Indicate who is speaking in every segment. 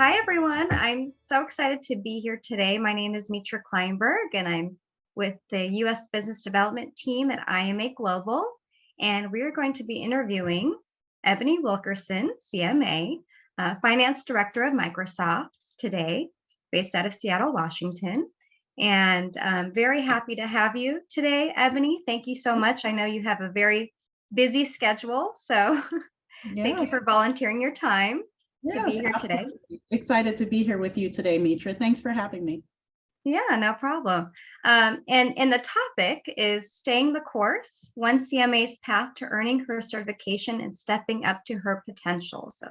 Speaker 1: Hi, everyone. I'm so excited to be here today. My name is Mitra Kleinberg, and I'm with the U.S. Business Development Team at IMA Global. And we are going to be interviewing Ebony Wilkerson, CMA, Finance Director of Microsoft today, based out of Seattle, Washington. And I'm very happy to have you today, Ebony. Thank you so much. I know you have a very busy schedule, so thank you
Speaker 2: Yes,
Speaker 1: for volunteering your time to be
Speaker 2: yes,
Speaker 1: here today.
Speaker 2: absolutely. Excited to be here with you today, Mitra. Thanks for having me.
Speaker 1: Yeah, no problem. And the topic is staying the course, one CMA's path to earning her certification and stepping up to her potential. So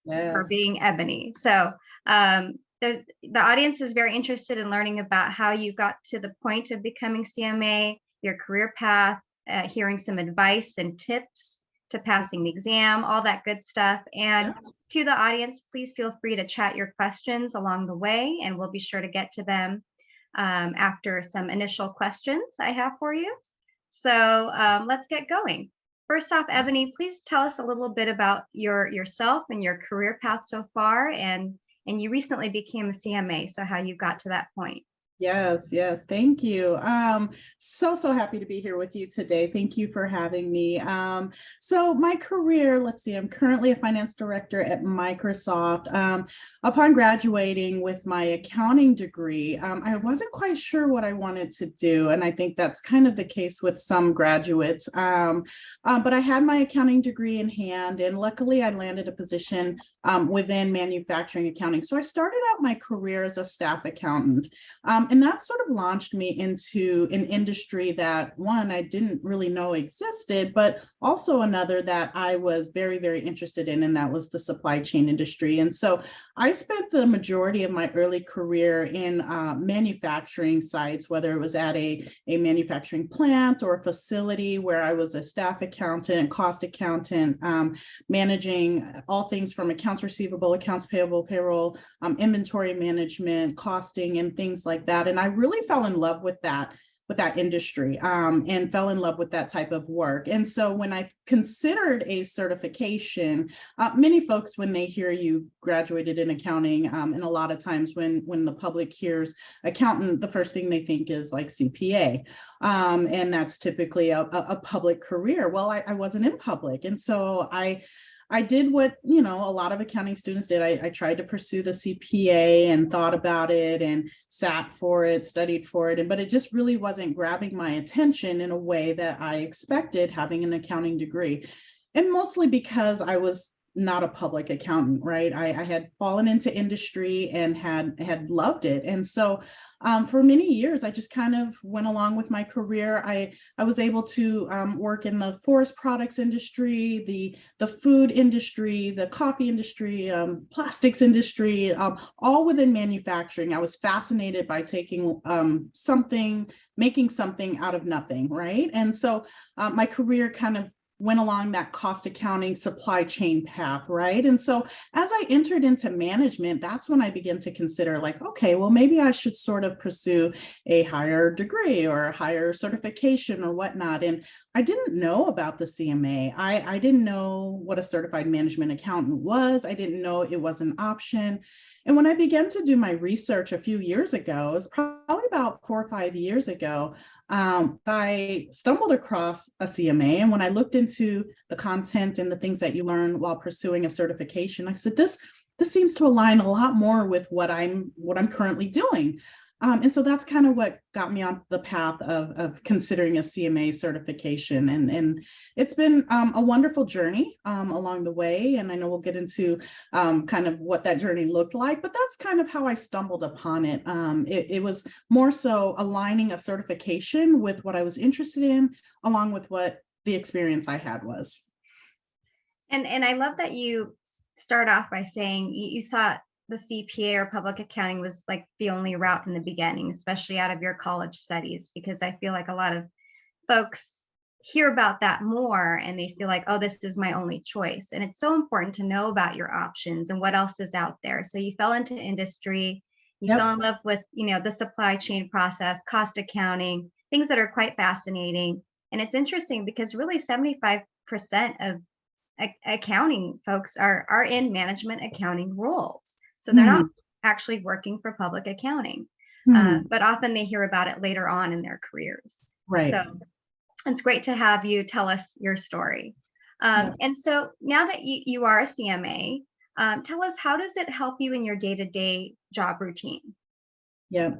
Speaker 1: her
Speaker 2: Yes.
Speaker 1: being Ebony. So there's the audience is very interested in learning about how you got to the point of becoming CMA, your career path, hearing some advice and tips to passing the exam, all that good stuff. And
Speaker 2: Yes.
Speaker 1: to the audience, please feel free to chat your questions along the way, and we'll be sure to get to them after some initial questions I have for you. So let's get going. First off, Ebony, please tell us a little bit about yourself and your career path so far, and you recently became a CMA, so how you got to that point.
Speaker 2: Yes, yes, thank you. So happy to be here with you today. Thank you for having me. So my career, let's see, I'm currently a finance director at Microsoft. Upon graduating with my accounting degree, I wasn't quite sure what I wanted to do, and I think that's kind of the case with some graduates. But I had my accounting degree in hand, and luckily I landed a position within manufacturing accounting. So I started out my career as a staff accountant. And that sort of launched me into an industry that, one, I didn't really know existed, but also another that I was very interested in, and that was the supply chain industry. And so I spent the majority of my early career in manufacturing sites, whether it was at a manufacturing plant or a facility where I was a staff accountant, cost accountant, managing all things from accounts receivable, accounts payable, payroll, inventory management, costing, and things like that. And I really fell in love with that industry and fell in love with that type of work. And so when I considered a certification, many folks, when they hear you graduated in accounting, and a lot of times when the public hears accountant, the first thing they think is like CPA. And that's typically a public career. Well, I wasn't in public. And so I did what, a lot of accounting students did. I tried to pursue the CPA and thought about it and sat for it, studied for it, but it just really wasn't grabbing my attention in a way that I expected having an accounting degree. And mostly because I was not a public accountant, right? I had fallen into industry and had loved it. And so for many years, I just kind of went along with my career. I was able to work in the forest products industry, the food industry, the coffee industry, plastics industry, all within manufacturing. I was fascinated by taking making something out of nothing, right? And so my career kind of went along that cost accounting supply chain path, right? And so as I entered into management, that's when I began to consider like, okay, well, maybe I should sort of pursue a higher degree or a higher certification or whatnot. And I didn't know about the CMA. I didn't know what a certified management accountant was. I didn't know it was an option. And when I began to do my research a few years ago, it was probably about 4 or 5 years ago, I stumbled across a CMA. And when I looked into the content and the things that you learn while pursuing a certification, I said, this seems to align a lot more with what I'm currently doing. And so that's kind of what got me on the path of considering a CMA certification. And it's been a wonderful journey along the way. And I know we'll get into kind of what that journey looked like, but that's kind of how I stumbled upon it. It was more so aligning a certification with what I was interested in, along with what the experience I had was.
Speaker 1: And I love that you start off by saying you thought the CPA or public accounting was like the only route in the beginning, especially out of your college studies, because I feel like a lot of folks hear about that more and they feel like, oh, this is my only choice. And it's so important to know about your options and what else is out there. So you fell into industry, you fell
Speaker 2: Yep.
Speaker 1: in love with, the supply chain process, cost accounting, things that are quite fascinating. And it's interesting because really 75% of accounting folks are in management accounting roles. So they're not actually working for public accounting, but often they hear about it later on in their careers.
Speaker 2: Right.
Speaker 1: So it's great to have you tell us your story.
Speaker 2: Yeah.
Speaker 1: And so now that you are a CMA, tell us, how does it help you in your day-to-day job routine?
Speaker 2: Yeah.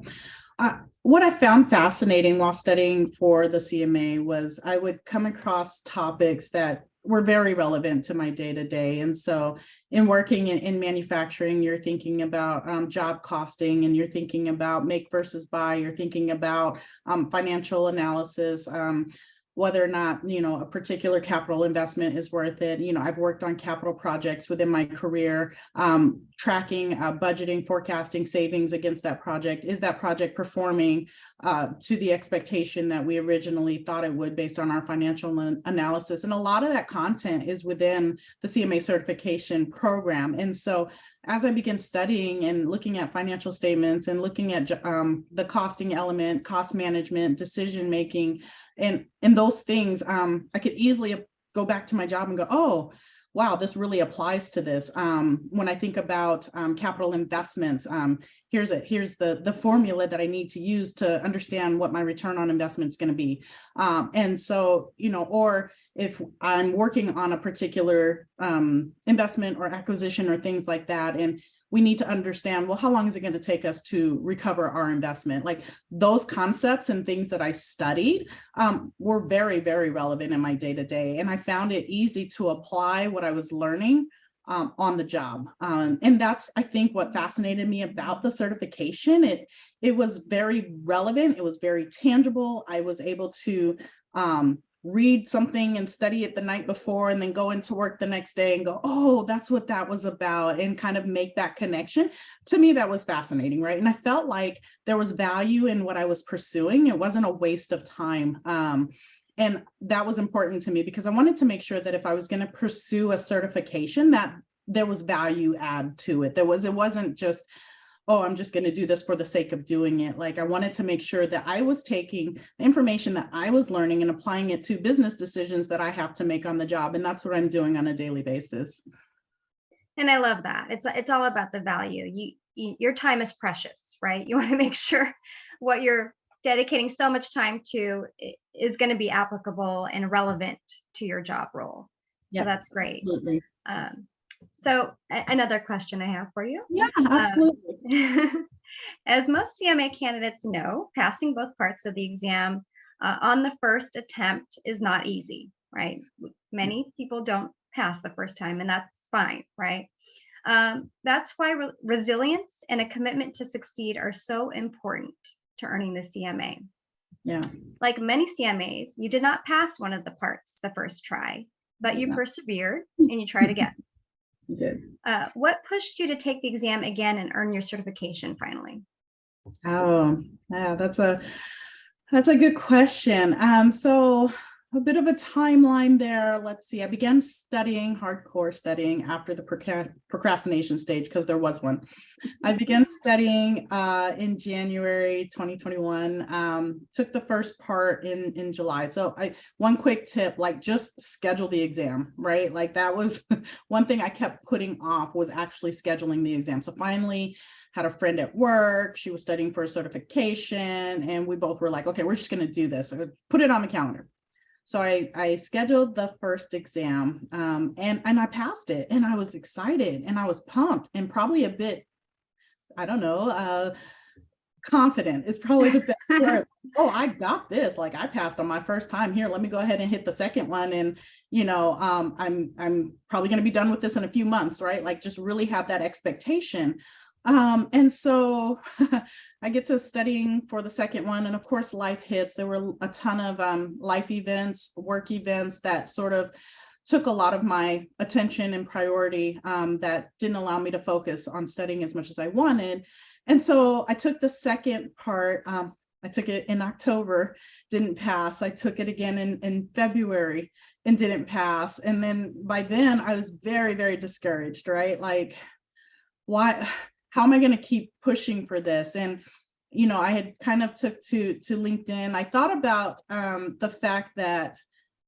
Speaker 2: What I found fascinating while studying for the CMA was I would come across topics that were very relevant to my day to day. And so in working in manufacturing, you're thinking about job costing, and you're thinking about make versus buy, you're thinking about financial analysis, whether or not, a particular capital investment is worth it. I've worked on capital projects within my career, tracking, budgeting, forecasting savings against that project. Is that project performing to the expectation that we originally thought it would based on our financial analysis? And a lot of that content is within the CMA certification program. And so as I began studying and looking at financial statements and looking at the costing element, cost management, decision making, and those things, I could easily go back to my job and go, oh, wow, this really applies to this. When I think about capital investments, here's the formula that I need to use to understand what my return on investment is going to be. And so, or if I'm working on a particular investment or acquisition or things like that, and we need to understand, well, how long is it going to take us to recover our investment? Like those concepts and things that I studied were very, very relevant in my day-to-day. And I found it easy to apply what I was learning on the job. And that's, I think, what fascinated me about the certification. It was very relevant. It was very tangible. I was able to read something and study it the night before and then go into work the next day and go, oh, that's what that was about, and kind of make that connection. To me, that was fascinating, right? And I felt like there was value in what I was pursuing. It wasn't a waste of time. And that was important to me because I wanted to make sure that if I was going to pursue a certification, that there was value add to it. It wasn't just, oh, I'm just going to do this for the sake of doing it. Like I wanted to make sure that I was taking the information that I was learning and applying it to business decisions that I have to make on the job. And that's what I'm doing on a daily basis.
Speaker 1: And I love that. It's all about the value. Your time is precious, right? You want to make sure what you're dedicating so much time to is going to be applicable and relevant to your job role. So that's great.
Speaker 2: Absolutely.
Speaker 1: So another question I have for you.
Speaker 2: Yeah, absolutely.
Speaker 1: As most CMA candidates know, passing both parts of the exam on the first attempt is not easy, right? Many people don't pass the first time, and that's fine, right? That's why resilience and a commitment to succeed are so important to earning the CMA.
Speaker 2: Yeah.
Speaker 1: Like many CMAs, you did not pass one of the parts the first try, but you persevered and you tried again.
Speaker 2: You did.
Speaker 1: What pushed you to take the exam again and earn your certification finally?
Speaker 2: Oh, yeah, that's a good question. So a bit of a timeline there. Let's see. I began hardcore studying after the procrastination stage, because there was one. I began studying in January 2021. Took the first part in July. So one quick tip, like just schedule the exam, right? Like that was one thing I kept putting off, was actually scheduling the exam. So finally had a friend at work. She was studying for a certification, and we both were like, okay, we're just going to do this. Put it on the calendar. So I scheduled the first exam, and I passed it, and I was excited and I was pumped and probably a bit, I don't know, confident is probably the best word. Oh, I got this. Like I passed on my first time. Here, let me go ahead and hit the second one. And, I'm probably going to be done with this in a few months, right? Like just really have that expectation. And so I get to studying for the second one. And of course, life hits. There were a ton of life events, work events that sort of took a lot of my attention and priority, that didn't allow me to focus on studying as much as I wanted. And so I took the second part. I took it in October, didn't pass. I took it again in February and didn't pass. And then by then I was very, very discouraged, right? Like, why? How am I going to keep pushing for this? And, I had kind of took to LinkedIn. I thought about the fact that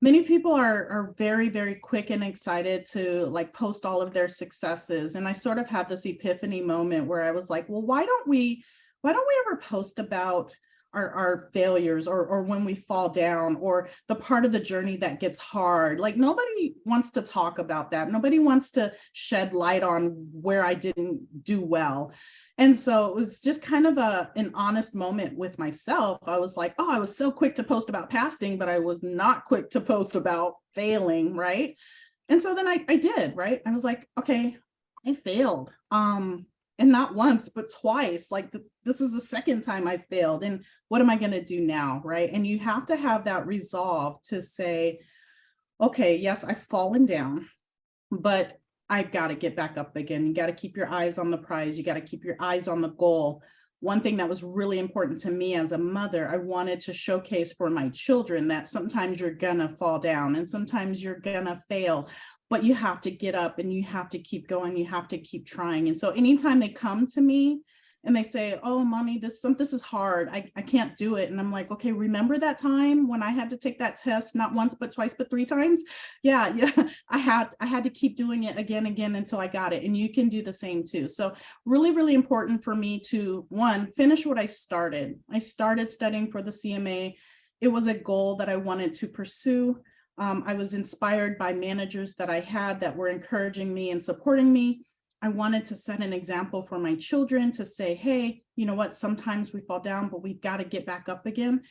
Speaker 2: Many people are very, very quick and excited to like post all of their successes. And I sort of had this epiphany moment where I was like, well, why don't we ever post about our failures, or when we fall down, or the part of the journey that gets hard? Like, nobody wants to talk about that. Nobody wants to shed light on where I didn't do well. And so it was just kind of an honest moment with myself. I was like, oh, I was so quick to post about passing, but I was not quick to post about failing, right? And so then I did, right? I was like, okay, I failed. And not once, but twice. Like, this is the second time I failed. And what am I going to do now, right? And you have to have that resolve to say, okay, yes, I've fallen down, but I got to get back up again. You got to keep your eyes on the prize. You got to keep your eyes on the goal. One thing that was really important to me as a mother, I wanted to showcase for my children that sometimes you're gonna fall down and sometimes you're gonna fail, but you have to get up and you have to keep going. You have to keep trying. And so anytime they come to me and they say, oh, mommy, this is hard. I can't do it. And I'm like, okay, remember that time when I had to take that test, not once, but twice, but three times? Yeah. I had to keep doing it again until I got it. And you can do the same too. So really, really important for me to, one, finish what I started. I started studying for the CMA. It was a goal that I wanted to pursue. I was inspired by managers that I had that were encouraging me and supporting me. I wanted to set an example for my children to say, hey, you know what, sometimes we fall down, but we've got to get back up again.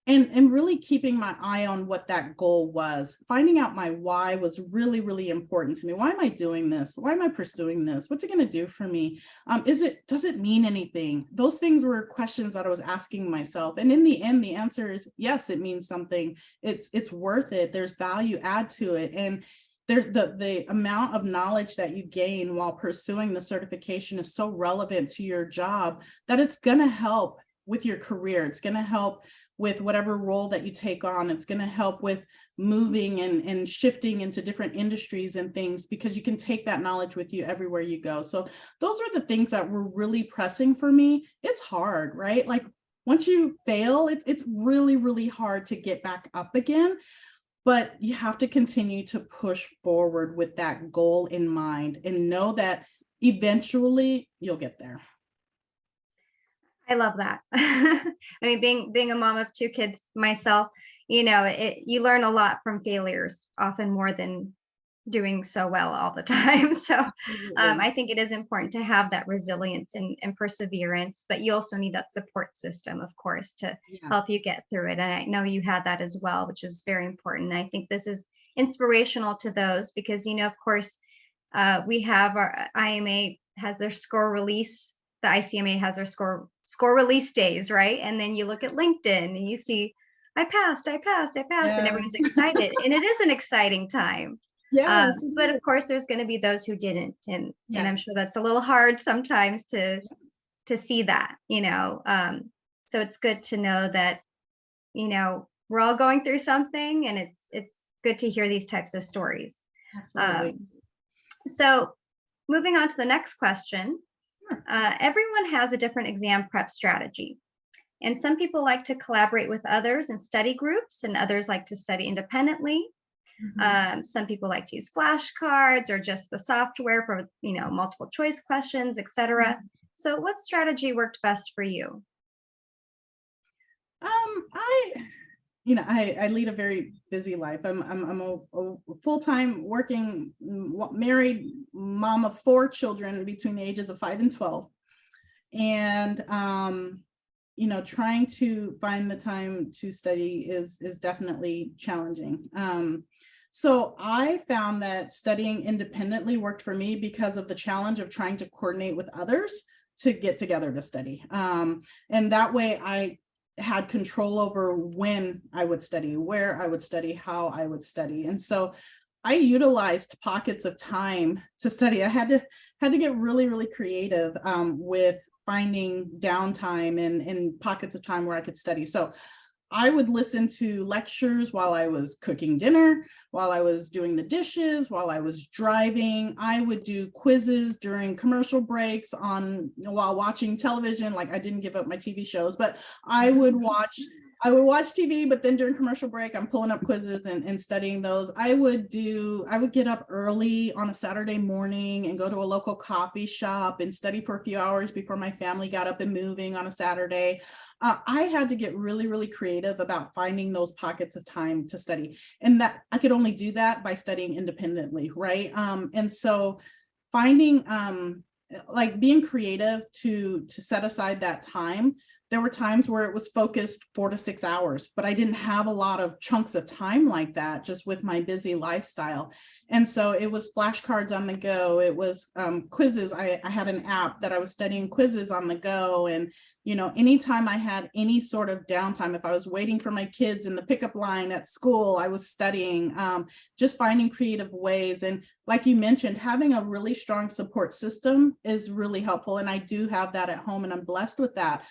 Speaker 2: And really keeping my eye on what that goal was. Finding out my why was really, really important to me. Why am I doing this? Why am I pursuing this? What's it going to do for me? Does it mean anything? Those things were questions that I was asking myself. And in the end, the answer is yes, it means something. It's worth it. There's value add to it. And there's the amount of knowledge that you gain while pursuing the certification is so relevant to your job that it's going to help with your career. It's going to help with whatever role that you take on. It's going to help with moving and shifting into different industries and things, because you can take that knowledge with you everywhere you go. So those are the things that were really pressing for me. It's hard, right? Like, once you fail, it's really, really hard to get back up again. But you have to continue to push forward with that goal in mind and know that eventually you'll get there.
Speaker 1: I love that. I mean, being a mom of two kids myself, you learn a lot from failures, often more than doing so well all the time. So
Speaker 2: Absolutely.
Speaker 1: I think it is important to have that resilience and perseverance, but you also need that support system, of course, to help you
Speaker 2: Yes.
Speaker 1: get through it. And I know you had that as well, which is very important. And I think this is inspirational to those because, of course, we have our IMA has their score release. The ICMA has their score release days, right? And then you look at LinkedIn and you see, I passed, I passed, I passed, and
Speaker 2: Yes.
Speaker 1: everyone's excited. And it is an exciting time.
Speaker 2: Yes.
Speaker 1: But of course, there's going to be those who didn't, and I'm sure
Speaker 2: Yes.
Speaker 1: that's a little hard sometimes to
Speaker 2: Yes.
Speaker 1: see that. So it's good to know that we're all going through something, and it's good to hear these types of stories.
Speaker 2: Absolutely.
Speaker 1: Um, so moving on to the next question,
Speaker 2: Sure.
Speaker 1: everyone has a different exam prep strategy. And some people like to collaborate with others in study groups, and others like to study independently.
Speaker 2: Mhm.
Speaker 1: Some people like to use flashcards or just the software for, multiple choice questions, etc. So what strategy worked best for you?
Speaker 2: I, I lead a very busy life. I'm a full-time working, married mom of four children between the ages of 5 and 12. And, trying to find the time to study is definitely challenging. So I found that studying independently worked for me because of the challenge of trying to coordinate with others to get together to study. And that way I had control over when I would study, where I would study, how I would study. And so I utilized pockets of time to study. I had to get really, really creative with finding downtime and pockets of time where I could study. So I would listen to lectures while I was cooking dinner, while I was doing the dishes, while I was driving. I would do quizzes during commercial breaks while watching television. Like, I didn't give up my TV shows, but I would watch I would watch TV, but then during commercial break, I'm pulling up quizzes and studying those. I would get up early on a Saturday morning and go to a local coffee shop and study for a few hours before my family got up and moving on a Saturday. I had to get really, really creative about finding those pockets of time to study. And that I could only do that by studying independently, right? And so finding like being creative to set aside that time. There were times where it was focused 4 to 6 hours, but I didn't have a lot of chunks of time like that just with my busy lifestyle. And so it was flashcards on the go. It was quizzes. I had an app that I was studying quizzes on the go. And, you know, anytime I had any sort of downtime, if I was waiting for my kids in the pickup line at school, I was studying, just finding creative ways. And like you mentioned, having a really strong support system is really helpful. And I do have that at home, and I'm blessed with that.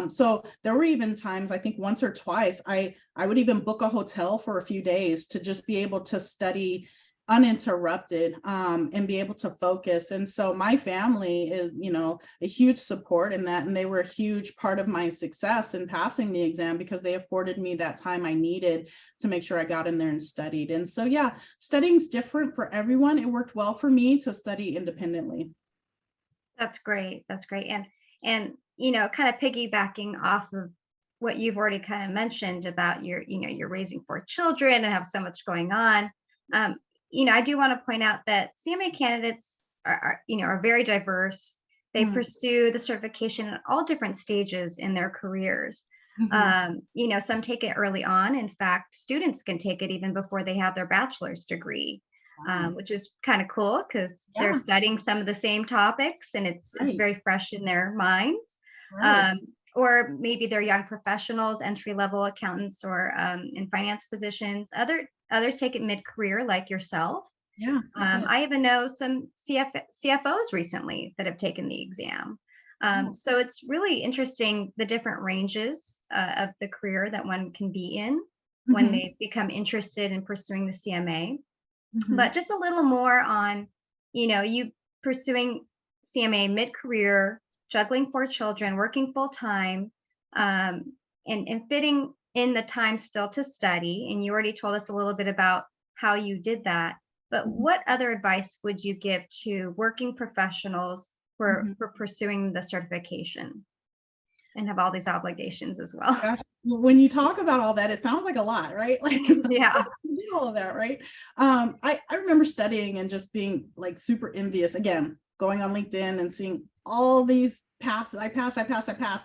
Speaker 2: So there were even times, I think once or twice, I would even book a hotel for a few days to just be able to study uninterrupted, and be able to focus. And so my family is, you know, a huge support in that. And they were a huge part of my success in passing the exam because they afforded me that time I needed to make sure I got in there and studied. And so, yeah, studying's different for everyone. It worked well for me to study independently.
Speaker 1: That's great. That's great. And you know, kind of piggybacking off of what you've already kind of mentioned about your, you know, you're raising 4 children and have so much going on. Um, you know, I do want to point out that CMA candidates you know, are very diverse. They
Speaker 2: Mm,
Speaker 1: pursue the certification at all different stages in their careers.
Speaker 2: mhm.
Speaker 1: You know, some take it early on. In fact, students can take it even before they have their bachelor's degree,
Speaker 2: Wow.
Speaker 1: which is kind of cool because they're
Speaker 2: Yeah,
Speaker 1: studying some of the same topics and it's
Speaker 2: right,
Speaker 1: very fresh in their minds.
Speaker 2: right.
Speaker 1: Um, or maybe they're young professionals, entry level accountants, or in finance positions. Others take it mid career, like yourself.
Speaker 2: Yeah, I did.
Speaker 1: I even know some CFOs recently that have taken the exam.
Speaker 2: Oh,
Speaker 1: So it's really interesting the different ranges of the career that one can be in when
Speaker 2: mhm,
Speaker 1: they become interested in pursuing the CMA.
Speaker 2: mhm,
Speaker 1: But just a little more on, you know, you pursuing CMA mid-career, juggling 4 children, working full time, um, and fitting in the time still to study. And you already told us a little bit about how you did that. But
Speaker 2: mhm,
Speaker 1: what other advice would you give to working professionals
Speaker 2: mhm.
Speaker 1: for pursuing the certification and have all these obligations as well?
Speaker 2: Gosh, when you talk about all that, it sounds like a lot, right? Like
Speaker 1: Yeah.
Speaker 2: all of that, right? I remember studying and just being like super envious. Again, going on LinkedIn and seeing all these passes. I passed,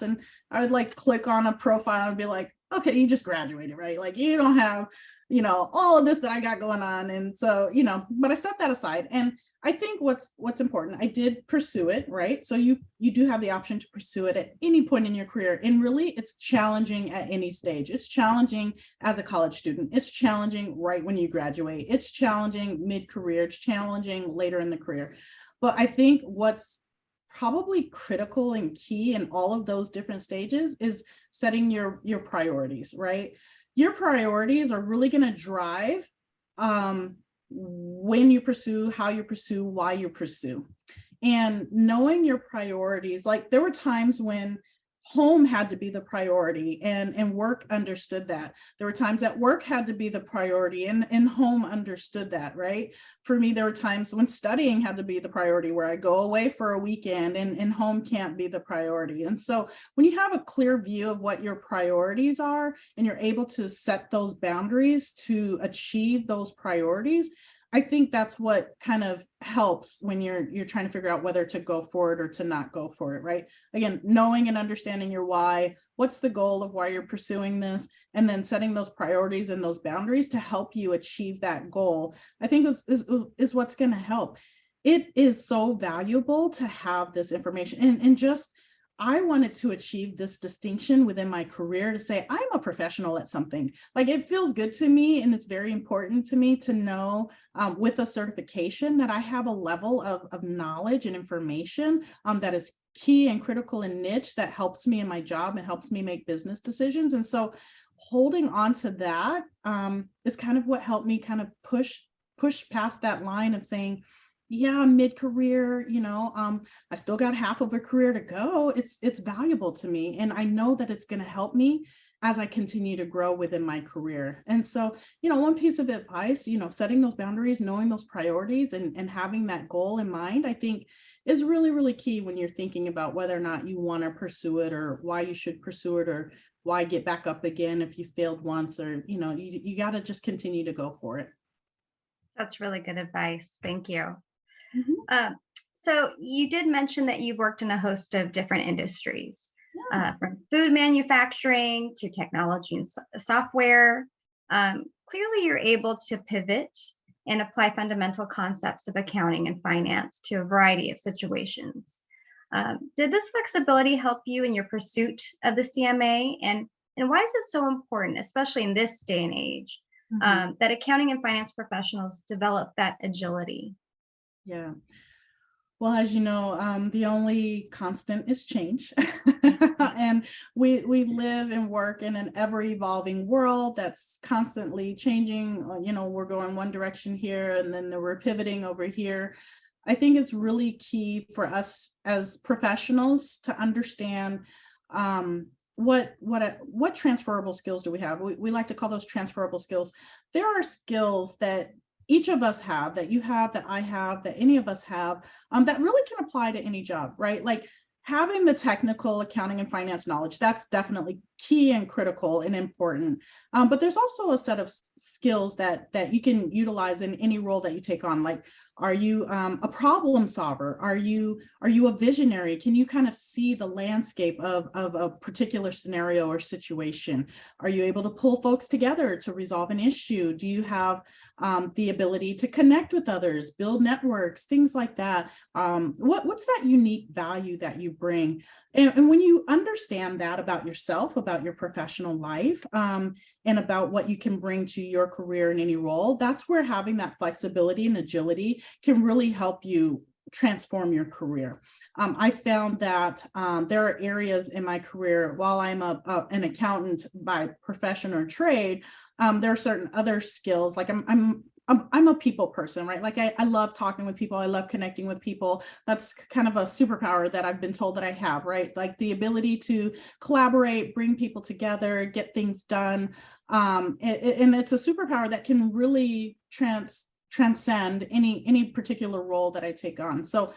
Speaker 2: and I would like click on a profile and be like, okay, you just graduated, right? Like you don't have, you know, all of this that I got going on, and so you know, but I set that aside. And I think what's important, I did pursue it, right? So you do have the option to pursue it at any point in your career. And really it's challenging at any stage. It's challenging as a college student. It's challenging right when you graduate. It's challenging mid-career. It's challenging later in the career. But I think what's probably critical and key in all of those different stages is setting your priorities, right? Your priorities are really going to drive um when you pursue, how you pursue, why you pursue. And knowing your priorities, like there were times when home had to be the priority and work understood that. There were times that work had to be the priority and home understood that, right? For me, there were times when studying had to be the priority where I go away for a weekend and home can't be the priority. And so when you have a clear view of what your priorities are and you're able to set those boundaries to achieve those priorities, I think that's what kind of helps when you're trying to figure out whether to go for it or to not go for it, right? Again, knowing and understanding your why, what's the goal of why you're pursuing this, and then setting those priorities and those boundaries to help you achieve that goal, I think is what's going to help. It is so valuable to have this information and just I wanted to achieve this distinction within my career to say I'm a professional at something. Like it feels good to me, and it's very important to me to know with a certification that I have a level of knowledge and information that is key and critical and niche that helps me in my job and helps me make business decisions. And so holding on to that is kind of what helped me kind of push past that line of saying, yeah, mid-career, you know, I still got half of a career to go. It's valuable to me. And I know that it's going to help me as I continue to grow within my career. And so, one piece of advice, setting those boundaries, knowing those priorities, and having that goal in mind, I think is really, really key when you're thinking about whether or not you want to pursue it, or why you should pursue it, or why get back up again if you failed once, or, you got to just continue to go for it.
Speaker 1: That's really good advice. Thank you.
Speaker 2: Mhm.
Speaker 1: Um, so you did mention that you've worked in a host of different industries,
Speaker 2: Yeah.
Speaker 1: from food manufacturing to technology and software. Clearly, you're able to pivot and apply fundamental concepts of accounting and finance to a variety of situations. Did this flexibility help you in your pursuit of the CMA? And why is it so important, especially in this day and age,
Speaker 2: Mhm.
Speaker 1: that accounting and finance professionals develop that agility?
Speaker 2: Yeah. Well, as you know, the only constant is change. And we live and work in an ever evolving world that's constantly changing. We're going one direction here, and then we're pivoting over here. I think it's really key for us as professionals to understand, what transferable skills do we have. We like to call those transferable skills. There are skills that each of us have, that you have, that I have, that any of us have, that really can apply to any job, right? Like having the technical accounting and finance knowledge, that's definitely key and critical and important. But there's also a set of skills that you can utilize in any role that you take on. Like, are you a problem solver? Are you a visionary? Can you kind of see the landscape of a particular scenario or situation? Are you able to pull folks together to resolve an issue? Do you have the ability to connect with others, build networks, things like that? What's that unique value that you bring? And when you understand that about yourself, about your professional life, and about what you can bring to your career in any role, that's where having that flexibility and agility can really help you transform your career. I found that there are areas in my career, while I'm an accountant by profession or trade, there are certain other skills. Like I'm a people person, right? Like I love talking with people. I love connecting with people. That's kind of a superpower that I've been told that I have, right? Like the ability to collaborate, bring people together, get things done. And it's a superpower that can really transcend any particular role that I take on. So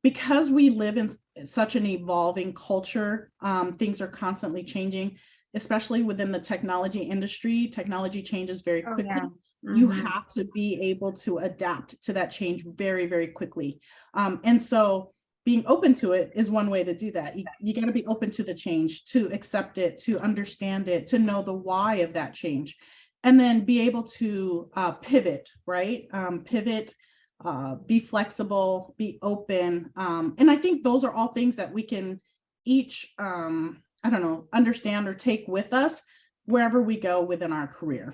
Speaker 2: because we live in such an evolving culture, things are constantly changing, especially within the technology industry. Technology changes very
Speaker 1: Oh, yeah.
Speaker 2: quickly. You
Speaker 1: Hmm.
Speaker 2: have to be able to adapt to that change very, very quickly. And so being open to it is one way to do that. You got to be open to the change, to accept it, to understand it, to know the why of that change, and then be able to pivot, right? Pivot, be flexible, be open. And I think those are all things that we can each, I don't know, understand or take with us wherever we go within our career.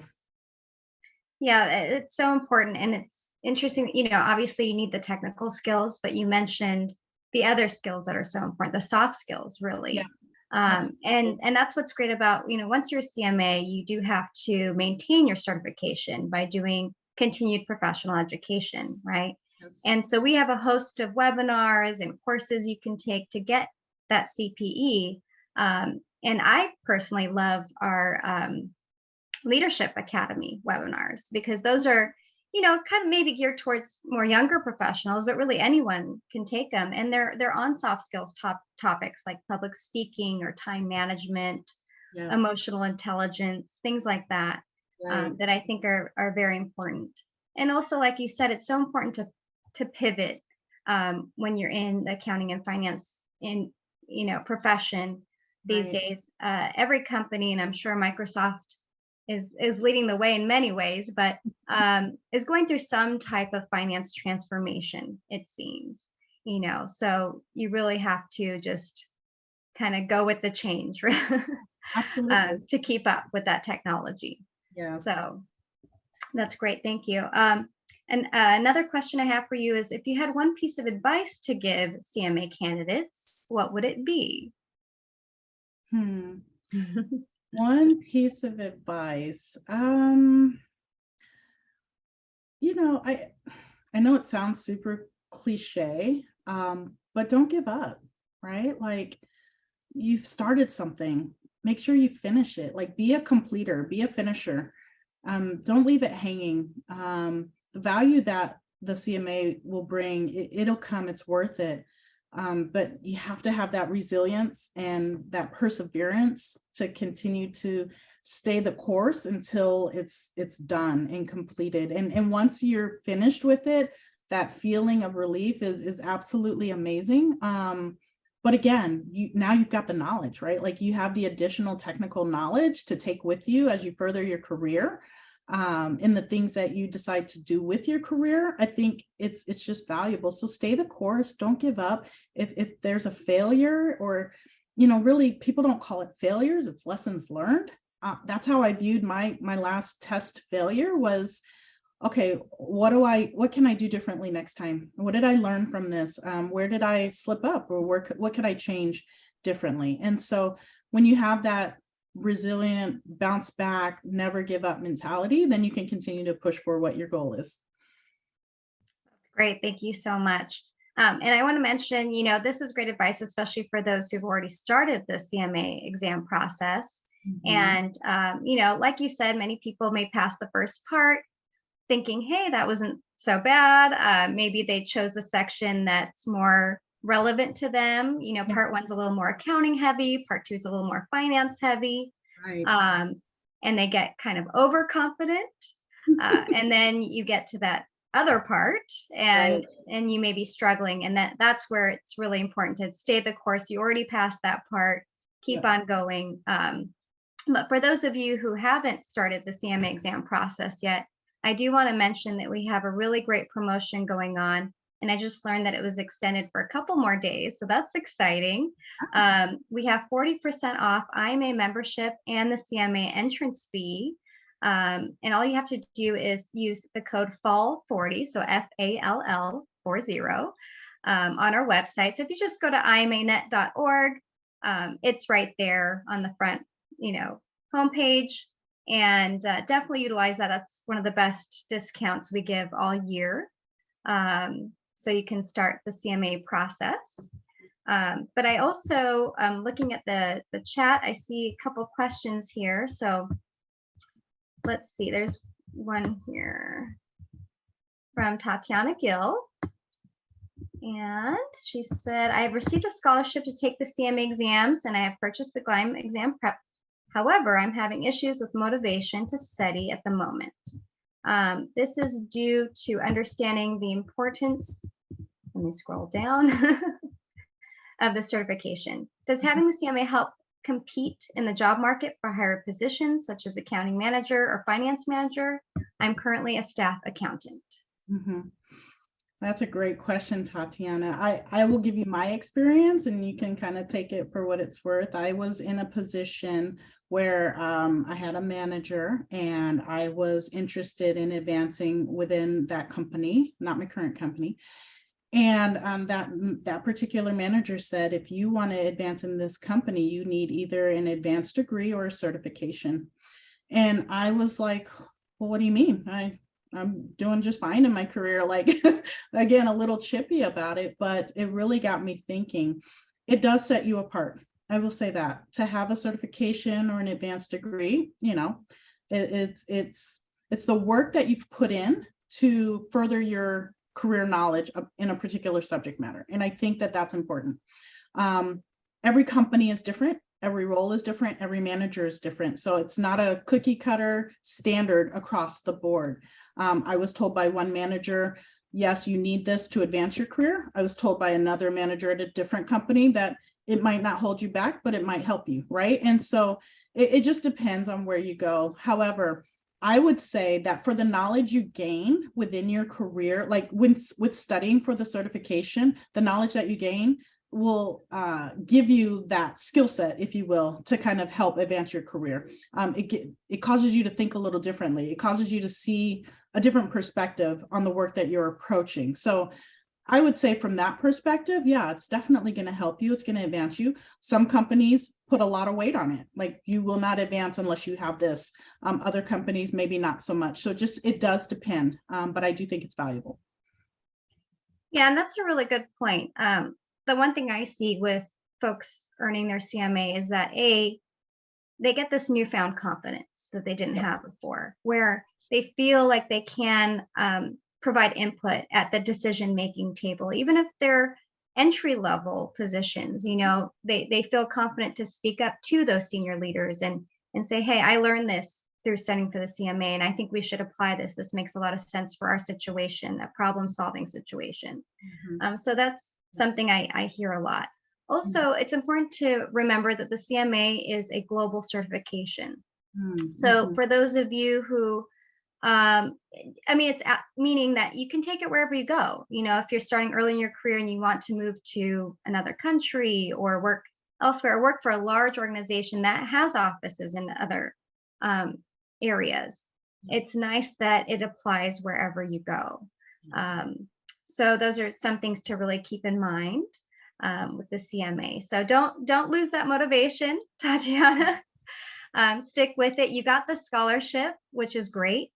Speaker 1: Yeah, it's so important. And it's interesting, obviously you need the technical skills, but you mentioned the other skills that are so important, the soft skills,
Speaker 2: Yeah,
Speaker 1: really. And
Speaker 2: absolutely.
Speaker 1: that's what's great about, once you're a CMA, you do have to maintain your certification by doing continued professional education, right?
Speaker 2: Yes.
Speaker 1: And so we have a host of webinars and courses you can take to get that CPE. And I personally love our Leadership Academy webinars because those are, kind of maybe geared towards more younger professionals, but really anyone can take them. And they're on soft skills topics like public speaking or time management,
Speaker 2: Yes.
Speaker 1: emotional intelligence, things like that,
Speaker 2: Right.
Speaker 1: that I think are very important. And also, like you said, it's so important to pivot when you're in the accounting and finance in profession these
Speaker 2: Right.
Speaker 1: days. Every company, and I'm sure Microsoft is leading the way in many ways, but is going through some type of finance transformation, it seems. So you really have to just kind of go with the change
Speaker 2: Absolutely.
Speaker 1: to keep up with that technology.
Speaker 2: Yes.
Speaker 1: So that's great. Thank you. And another question I have for you is if you had one piece of advice to give CMA candidates, what would it be?
Speaker 2: Hmm. One piece of advice. I know it sounds super cliche, but don't give up, right? Like you've started something. make sure you finish it. Like, be a completer, be a finisher. Don't leave it hanging. The value that the CMA will bring, it'll come, it's worth it. But you have to have that resilience and that perseverance to continue to stay the course until it's done and completed. And once you're finished with it, that feeling of relief is absolutely amazing. But again, now you've got the knowledge, right? Like, you have the additional technical knowledge to take with you as you further your career, in the things that you decide to do with your career. I think it's just valuable. So stay the course, don't give up. If there's a failure, or, really, people don't call it failures, it's lessons learned. That's how I viewed my last test failure was, okay, what can I do differently next time? What did I learn from this? Where did I slip up, or what could I change differently? And so when you have that resilient, bounce back, never give up mentality, then you can continue to push for what your goal is.
Speaker 1: Great. Thank you so much. And I want to mention, this is great advice, especially for those who've already started the CMA exam process.
Speaker 2: Mhm.
Speaker 1: And, like you said, many people may pass the first part thinking, hey, that wasn't so bad. Maybe they chose the section that's more relevant to them.
Speaker 2: Yeah,
Speaker 1: Part one's a little more accounting heavy, part two is a little more finance heavy.
Speaker 2: right.
Speaker 1: Um, and they get kind of overconfident. And then you get to that other part
Speaker 2: Right.
Speaker 1: and you may be struggling. And that's where it's really important to stay the course. You already passed that part, keep
Speaker 2: Yeah.
Speaker 1: on going. But for those of you who haven't started the CMA exam process yet, I do want to mention that we have a really great promotion going on. And I just learned that it was extended for a couple more days. So that's exciting. We have 40% off IMA membership and the CMA entrance fee. And all you have to do is use the code FALL40, so FALL40, on our website. So if you just go to imanet.org, it's right there on the front, homepage, and definitely utilize that. That's one of the best discounts we give all year. So you can start the CMA process. But I also, looking at the chat, I see a couple questions here. So let's see, there's one here from Tatiana Gill. And she said, I have received a scholarship to take the CMA exams and I have purchased the GLIME exam prep. However, I'm having issues with motivation to study at the moment. This is due to understanding the importance, let me scroll down, of the certification. Does having the CMA help compete in the job market for higher positions such as accounting manager or finance manager? I'm currently a staff accountant.
Speaker 2: Mhm. That's a great question, Tatiana. I will give you my experience and you can kind of take it for what it's worth. I was in a position where I had a manager and I was interested in advancing within that company, not my current company. And that particular manager said, if you want to advance in this company, you need either an advanced degree or a certification. And I was like, well, what do you mean? I'm doing just fine in my career. Like, again, a little chippy about it, but it really got me thinking. It does set you apart. I will say that to have a certification or an advanced degree, it's the work that you've put in to further your career knowledge in a particular subject matter. And I think that that's important. Every company is different. Every role is different. Every manager is different. So it's not a cookie cutter standard across the board. I was told by one manager, yes, you need this to advance your career. I was told by another manager at a different company that it might not hold you back, but it might help you, right? And so it just depends on where you go. However, I would say that for the knowledge you gain within your career, like with studying for the certification, the knowledge that you gain will give you that skill set, if you will, to kind of help advance your career. It causes you to think a little differently. It causes you to see a different perspective on the work that you're approaching. So I would say from that perspective, yeah, it's definitely going to help you. It's going to advance you. Some companies put a lot of weight on it. Like, you will not advance unless you have this. Other companies, maybe not so much. So it does depend. But I do think it's valuable.
Speaker 1: Yeah, and that's a really good point. The one thing I see with folks earning their CMA is that they get this newfound confidence that they didn't have before, where they feel like they can provide input at the decision-making table, even if they're entry level positions. They feel confident to speak up to those senior leaders and say, hey, I learned this through studying for the CMA, and I think we should apply this. This makes a lot of sense for our situation, a problem solving situation. So that's something I hear a lot. Also, it's important to remember that the CMA is a global certification. So for those of you who, it's meaning that you can take it wherever you go. If you're starting early in your career and you want to move to another country or work elsewhere, or work for a large organization that has offices in other areas, it's nice that it applies wherever you go. So those are some things to really keep in mind with the CMA. So don't lose that motivation, Tatiana. Stick with it. You got the scholarship, which is great.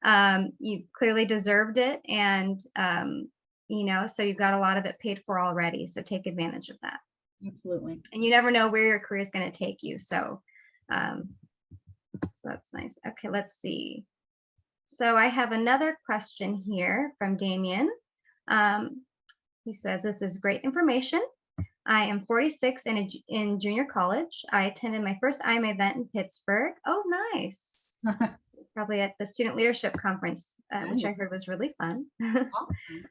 Speaker 1: You clearly deserved it, and so you've got a lot of it paid for already. So take advantage of that.
Speaker 2: Absolutely.
Speaker 1: And you never know where your career is going to take you. So that's nice. Okay, let's see. So I have another question here from Damien. He says, this is great information. I am 46 and in junior college. I attended my first IMA event in Pittsburgh. Oh, nice. Probably at the Student Leadership Conference, which I heard was really fun.
Speaker 2: Awesome.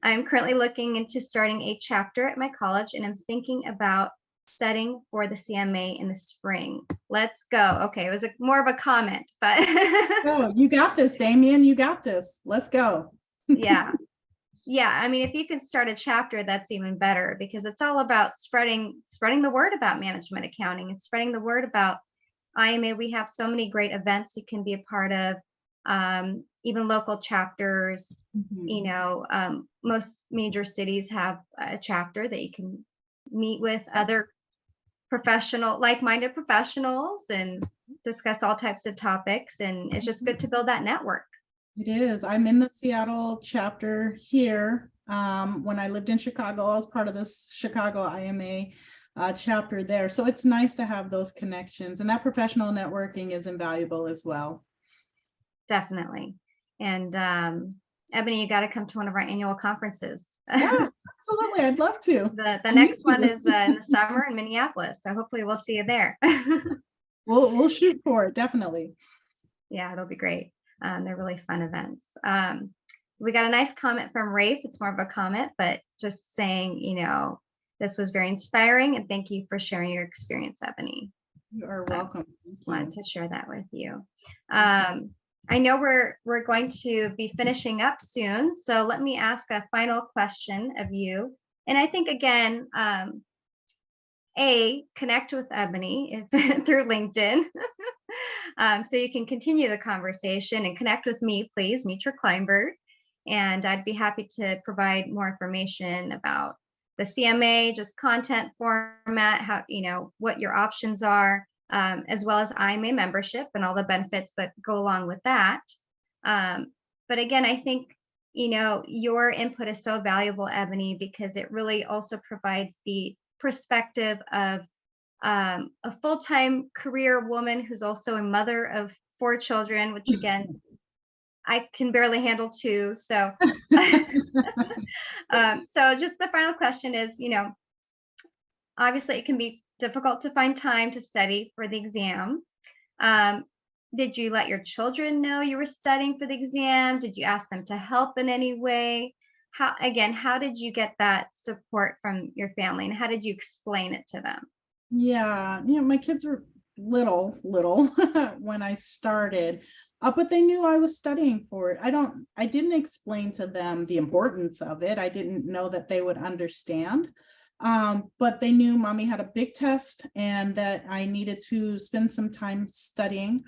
Speaker 1: I'm currently looking into starting a chapter at my college, and I'm thinking about studying for the CMA in the spring. Let's go. Okay, it was more of a comment, but
Speaker 2: Oh, you got this, Damien. You got this. Let's go.
Speaker 1: Yeah. I mean, if you can start a chapter, that's even better, because it's all about spreading the word about management accounting and spreading the word about IMA. We have so many great events you can be a part of, even local chapters. Most major cities have a chapter that you can meet with other like-minded professionals and discuss all types of topics. And it's just good to build that network.
Speaker 2: It is. I'm in the Seattle chapter here. When I lived in Chicago, I was part of this Chicago IMA chapter there. So it's nice to have those connections, and that professional networking is invaluable as well.
Speaker 1: Definitely. And Ebony, you got to come to one of our annual conferences.
Speaker 2: Yeah, absolutely. I'd love to.
Speaker 1: The next one is in the summer in Minneapolis. So hopefully we'll see you there.
Speaker 2: We'll shoot for it. Definitely.
Speaker 1: Yeah, it'll be great. They're really fun events. We got a nice comment from Rafe. It's more of a comment, but just saying, this was very inspiring, and thank you for sharing your experience, Ebony.
Speaker 2: You are welcome.
Speaker 1: Just wanted to share that with you. I know we're going to be finishing up soon, so let me ask a final question of you. And I think, again, connect with Ebony through LinkedIn. So you can continue the conversation, and connect with me, please, Mitra Kleinberg. And I'd be happy to provide more information about the CMA, just content format, how, what your options are, as well as IMA membership and all the benefits that go along with that. But again, I think, your input is so valuable, Ebony, because it really also provides the perspective of a full-time career woman who's also a mother of 4 children, which again, I can barely handle 2. So, so just the final question is, obviously it can be difficult to find time to study for the exam. Did you let your children know you were studying for the exam? Did you ask them to help in any way? How did you get that support from your family, and how did you explain it to them?
Speaker 2: Yeah, my kids were little when I started, but they knew I was studying for it. I didn't explain to them the importance of it. I didn't know that they would understand. But they knew Mommy had a big test and that I needed to spend some time studying.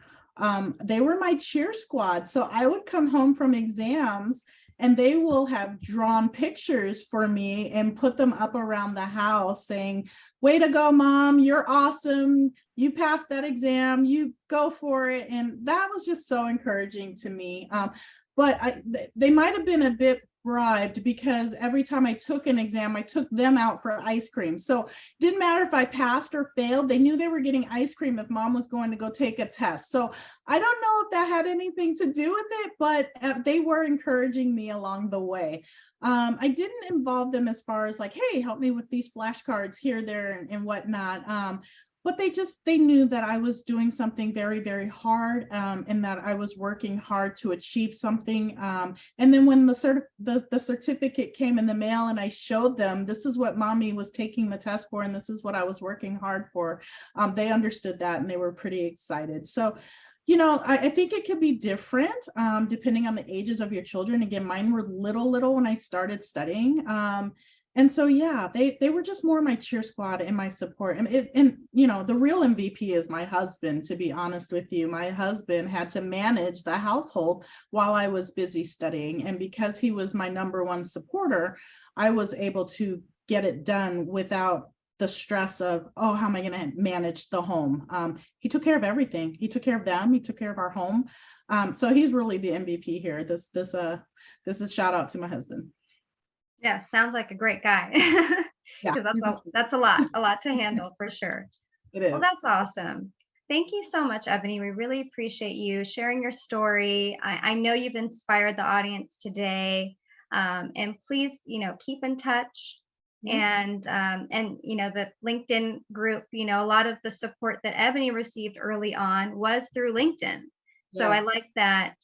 Speaker 2: They were my cheer squad. So I would come home from exams and they will have drawn pictures for me and put them up around the house saying, way to go, Mom, you're awesome. You passed that exam, you go for it. And that was just so encouraging to me. But they might have been a bit bribed because every time I took an exam, I took them out for ice cream. So it didn't matter if I passed or failed. They knew they were getting ice cream if mom was going to go take a test. So I don't know if that had anything to do with it, but they were encouraging me along the way. I didn't involve them as far as like, hey, help me with these flashcards here, there, and whatnot. But they knew that I was doing something very, very hard, and that I was working hard to achieve something. And then when the certificate came in the mail and I showed them, this is what mommy was taking the test for, and this is what I was working hard for, they understood that and they were pretty excited. So, I think it could be different depending on the ages of your children. Again, mine were little when I started studying. And so, yeah, they were just more my cheer squad and my support. And the real MVP is my husband, to be honest with you. My husband had to manage the household while I was busy studying. And because he was my number one supporter, I was able to get it done without the stress of, oh, how am I going to manage the home? He took care of everything. He took care of them. He took care of our home. So he's really the MVP here. This is shout out to my husband.
Speaker 1: Yeah, sounds like a great guy.
Speaker 2: Yeah,
Speaker 1: Because that's a lot to handle for sure.
Speaker 2: it
Speaker 1: Well,
Speaker 2: is.
Speaker 1: that's awesome. Thank you so much, Ebony. We really appreciate you sharing your story. I know you've inspired the audience today. And please, keep in touch.
Speaker 2: Yeah.
Speaker 1: And the LinkedIn group, a lot of the support that Ebony received early on was through LinkedIn. So I
Speaker 2: Yes.
Speaker 1: like that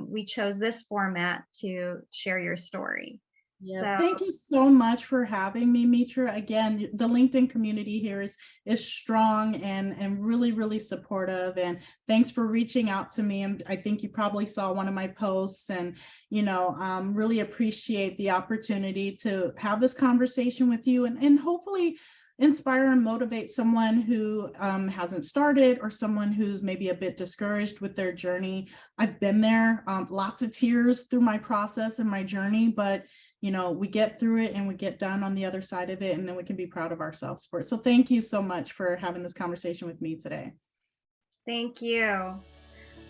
Speaker 1: we chose this format to share your story.
Speaker 2: Yes,
Speaker 1: So
Speaker 2: thank you so much for having me, Mitra. Again, the LinkedIn community here is strong and really, really supportive. And thanks for reaching out to me. And I think you probably saw one of my posts, and really appreciate the opportunity to have this conversation with you, and hopefully inspire and motivate someone who hasn't started, or someone who's maybe a bit discouraged with their journey. I've been there, lots of tears through my process and my journey, but we get through it and we get done on the other side of it, and then we can be proud of ourselves for it. So thank you so much for having this conversation with me today.
Speaker 1: thank you.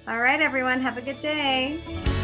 Speaker 1: All right, everyone, have a good day.